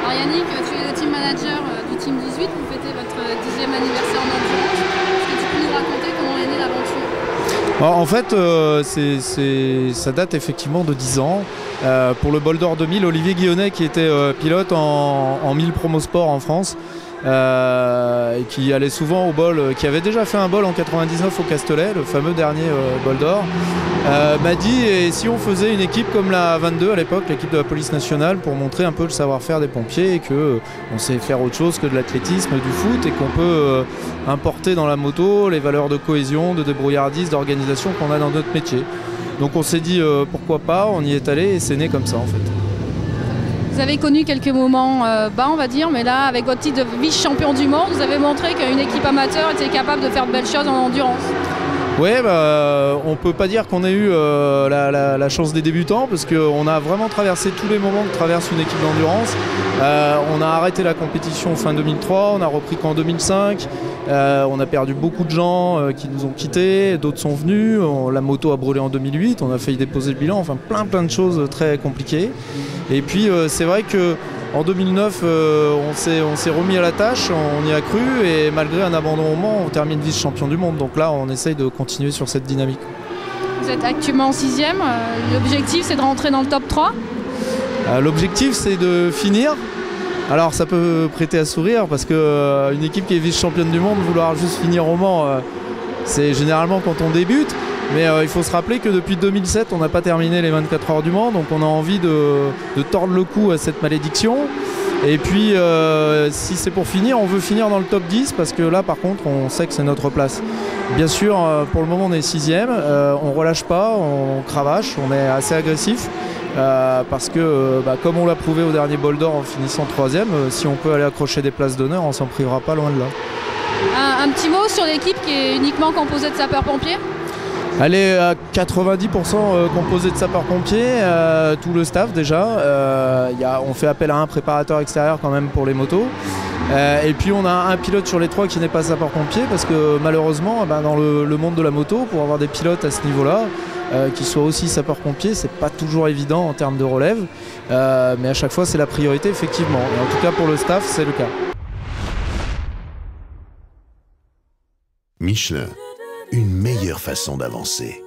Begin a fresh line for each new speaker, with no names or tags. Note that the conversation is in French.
Alors Yannick, tu es le team manager du team 18, vous fêtez votre 10e anniversaire en endurance. Est-ce que tu peux nous raconter comment est née l'aventure?
En fait, ça date effectivement de 10 ans. Pour le Bol d'Or 2000, Olivier Guillonnet, qui était pilote en 1000 promosport en France, et qui allait souvent au bol, qui avait déjà fait un bol en 99 au Castellet, le fameux dernier Bol d'Or, m'a dit et si on faisait une équipe comme la 22 à l'époque, l'équipe de la police nationale, pour montrer un peu le savoir-faire des pompiers et que on sait faire autre chose que de l'athlétisme, du foot, et qu'on peut importer dans la moto les valeurs de cohésion, de débrouillardise, d'organisation qu'on a dans notre métier. Donc on s'est dit pourquoi pas, on y est allé et c'est né comme ça en fait.
Vous avez connu quelques moments bas, on va dire, mais là, avec votre titre de vice-champion du monde, vous avez montré qu'une équipe amateur était capable de faire de belles choses en endurance.
Oui, on peut pas dire qu'on ait eu la chance des débutants, parce qu'on a vraiment traversé tous les moments que traverse une équipe d'endurance. On a arrêté la compétition fin 2003, on a repris qu'en 2005. On a perdu beaucoup de gens qui nous ont quittés, d'autres sont venus. La moto a brûlé en 2008, on a failli déposer le bilan, enfin plein de choses très compliquées. Et puis c'est vrai qu'en 2009, on s'est remis à la tâche, on y a cru, et malgré un abandon au Mans, on termine vice-champion du monde. Donc là, on essaye de continuer sur cette dynamique.
Vous êtes actuellement en 6e, l'objectif c'est de rentrer dans le top 3 ?
L'objectif c'est de finir. Alors ça peut prêter à sourire parce qu'une équipe qui est vice-championne du monde, vouloir juste finir au Mans, c'est généralement quand on débute. Mais il faut se rappeler que depuis 2007, on n'a pas terminé les 24 heures du Mans, donc on a envie de tordre le cou à cette malédiction. Et puis si c'est pour finir, on veut finir dans le top 10 parce que là par contre on sait que c'est notre place. Bien sûr, pour le moment on est 6e, on relâche pas, on cravache, on est assez agressif. Parce que comme on l'a prouvé au dernier Bol d'Or en finissant 3e, si on peut aller accrocher des places d'honneur, on s'en privera pas loin de là.
Un petit mot sur l'équipe qui est uniquement composée de sapeurs-pompiers ?
Elle est à 90% composée de sapeurs-pompiers, tout le staff déjà. On fait appel à un préparateur extérieur quand même pour les motos. Et puis on a un pilote sur les 3 qui n'est pas sapeur-pompier parce que malheureusement dans le monde de la moto, pour avoir des pilotes à ce niveau-là, qui soient aussi sapeurs-pompiers, c'est pas toujours évident en termes de relève. Mais à chaque fois c'est la priorité effectivement. Et en tout cas pour le staff c'est le cas.
Michelin, une meilleure façon d'avancer.